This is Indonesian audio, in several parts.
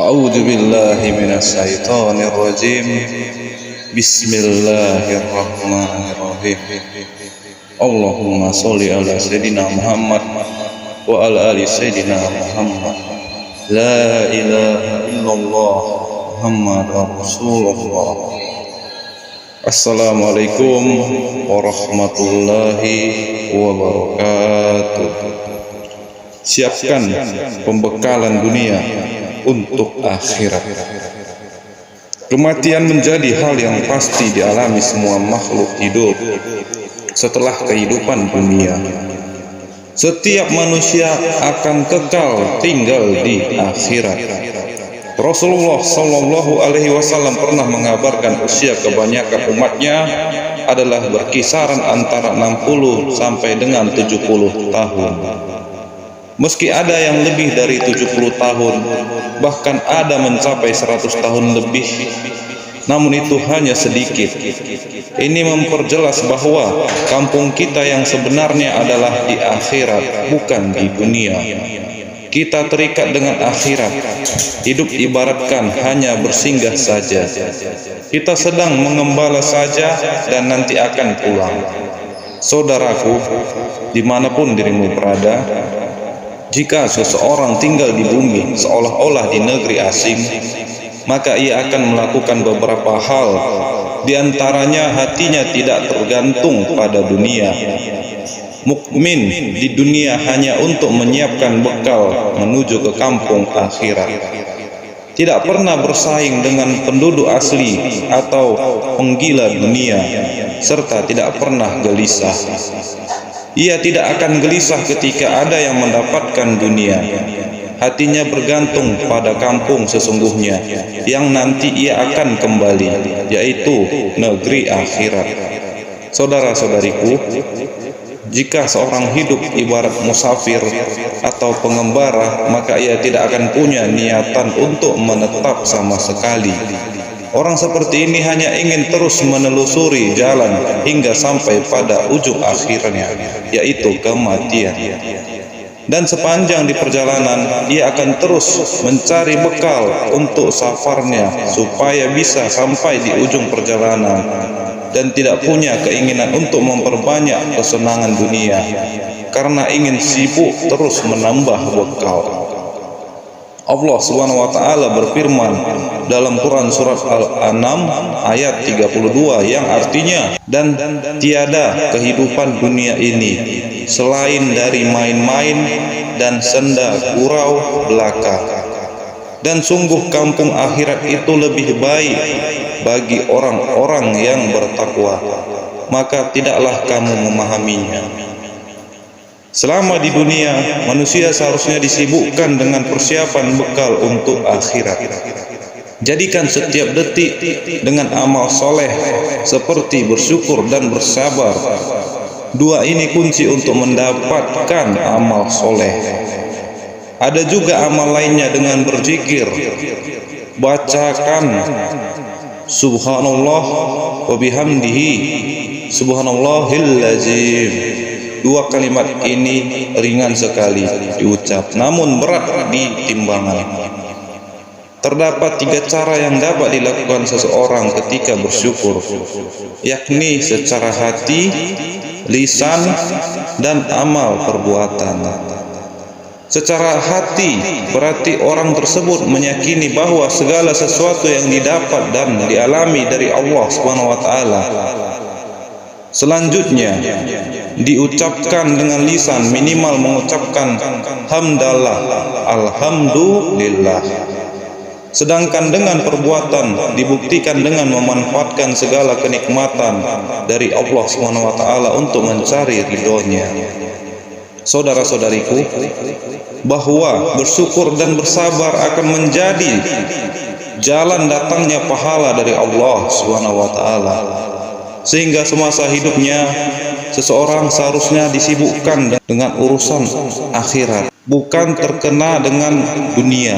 A'udzu billahi minasy syaithanir rajim. Bismillahirrahmanirrahim. Allahumma sholli ala sayidina Muhammad wa ala ali sayidina Muhammad. La ilaha illallah Muhammadur Rasulullah. Assalamualaikum warahmatullahi wabarakatuh. Siapkan pembekalan dunia untuk akhirat. Kematian menjadi hal yang pasti dialami semua makhluk hidup setelah kehidupan dunia. Setiap manusia akan kekal tinggal di akhirat. Rasulullah Shallallahu Alaihi Wasallam pernah mengabarkan usia kebanyakan umatnya adalah berkisaran antara 60 sampai dengan 70 tahun. Meski ada yang lebih dari 70 tahun, bahkan ada mencapai 100 tahun lebih, namun itu hanya sedikit. Ini memperjelas bahwa kampung kita yang sebenarnya adalah di akhirat, bukan di dunia. Kita terikat dengan akhirat. Hidup ibaratkan hanya bersinggah saja. Kita sedang mengembala saja dan nanti akan pulang. Saudaraku, dimanapun dirimu berada, jika seseorang tinggal di bumi seolah-olah di negeri asing, maka ia akan melakukan beberapa hal. Di antaranya hatinya tidak tergantung pada dunia. Mukmin di dunia hanya untuk menyiapkan bekal menuju ke kampung akhirat. Tidak pernah bersaing dengan penduduk asli atau penggila dunia, serta tidak pernah gelisah. Ia tidak akan gelisah ketika ada yang mendapatkan dunia. Hatinya bergantung pada kampung sesungguhnya yang nanti ia akan kembali, yaitu negeri akhirat. Saudara-saudariku, jika seorang hidup ibarat musafir atau pengembara, maka ia tidak akan punya niatan untuk menetap sama sekali. Orang seperti ini hanya ingin terus menelusuri jalan hingga sampai pada ujung akhirnya, yaitu kematian. Dan sepanjang di perjalanan, ia akan terus mencari bekal untuk safarnya supaya bisa sampai di ujung perjalanan dan tidak punya keinginan untuk memperbanyak kesenangan dunia karena ingin sibuk terus menambah bekal. Allah Subhanahu wa taala berfirman dalam Quran surat Al-An'am ayat 32 yang artinya, dan tiada kehidupan dunia ini selain dari main-main dan senda gurau belaka, dan sungguh kampung akhirat itu lebih baik bagi orang-orang yang bertakwa, maka tidaklah kamu memahaminya. Selama di dunia, manusia seharusnya disibukkan dengan persiapan bekal untuk akhirat. Jadikan setiap detik dengan amal soleh seperti bersyukur dan bersabar. Dua ini kunci untuk mendapatkan amal soleh. Ada juga amal lainnya dengan berzikir. Bacakan Subhanallah wa bihamdihi Subhanallahil azim. Dua kalimat ini ringan sekali diucap, namun berat di timbangan. Terdapat 3 cara yang dapat dilakukan seseorang ketika bersyukur, yakni secara hati, lisan, dan amal perbuatan. Secara hati berarti orang tersebut meyakini bahwa segala sesuatu yang didapat dan dialami dari Allah Subhanahu wa taala. Selanjutnya diucapkan dengan lisan, minimal mengucapkan hamdalah, alhamdulillah. Sedangkan dengan perbuatan dibuktikan dengan memanfaatkan segala kenikmatan dari Allah Subhanahu wa taala untuk mencari ridhonya. Saudara-saudariku, bahwa bersyukur dan bersabar akan menjadi jalan datangnya pahala dari Allah Subhanahu wa taala. Sehingga semasa hidupnya seseorang seharusnya disibukkan dengan urusan akhirat, bukan terkena dengan dunia.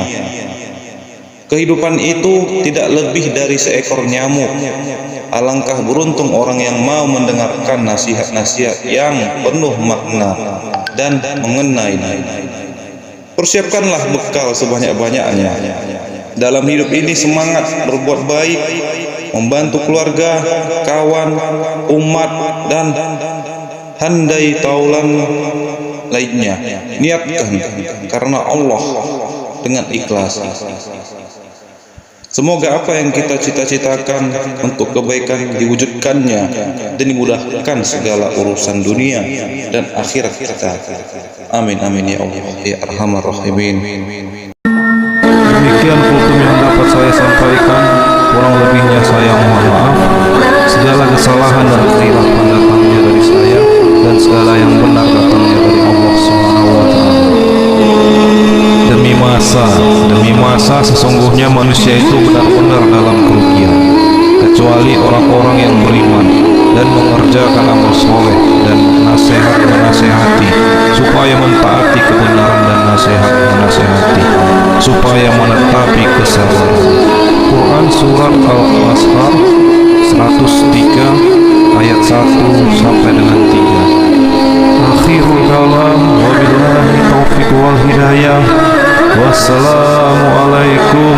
Kehidupan itu tidak lebih dari seekor nyamuk. Alangkah beruntung orang yang mau mendengarkan nasihat-nasihat yang penuh makna dan mengenai. Persiapkanlah bekal sebanyak-banyaknya. dalam hidup ini semangat berbuat baik, membantu keluarga, kawan, umat, dan handai taulan lainnya. Niatkan karena Allah dengan ikhlas. Semoga apa yang kita cita-citakan untuk kebaikan diwujudkannya dan dimudahkan segala urusan dunia dan akhirat kita. Amin amin ya Allah ya arhamar rahimin. Demikian kultum yang dapat saya sampaikan. Kurang lebihnya saya mohon maaf. Segala kesalahan dan kehilafan datangnya dari saya, dan segala yang benar datangnya dari Allah Subhanahu wa Ta'ala. Demi masa sesungguhnya manusia itu benar-benar dalam kerugian, kecuali orang-orang yang beriman dan mengerjakan amal soleh dan nasihat menasehati, supaya mentaati kebenaran dan nasihat menasehati, supaya menetapi kesabaran. Quran Surat Al-Asr 103 ayat 1 sampai dengan 3. Akhirul kalam, wabillahi taufiq wal hidayah. Wassalamualaikum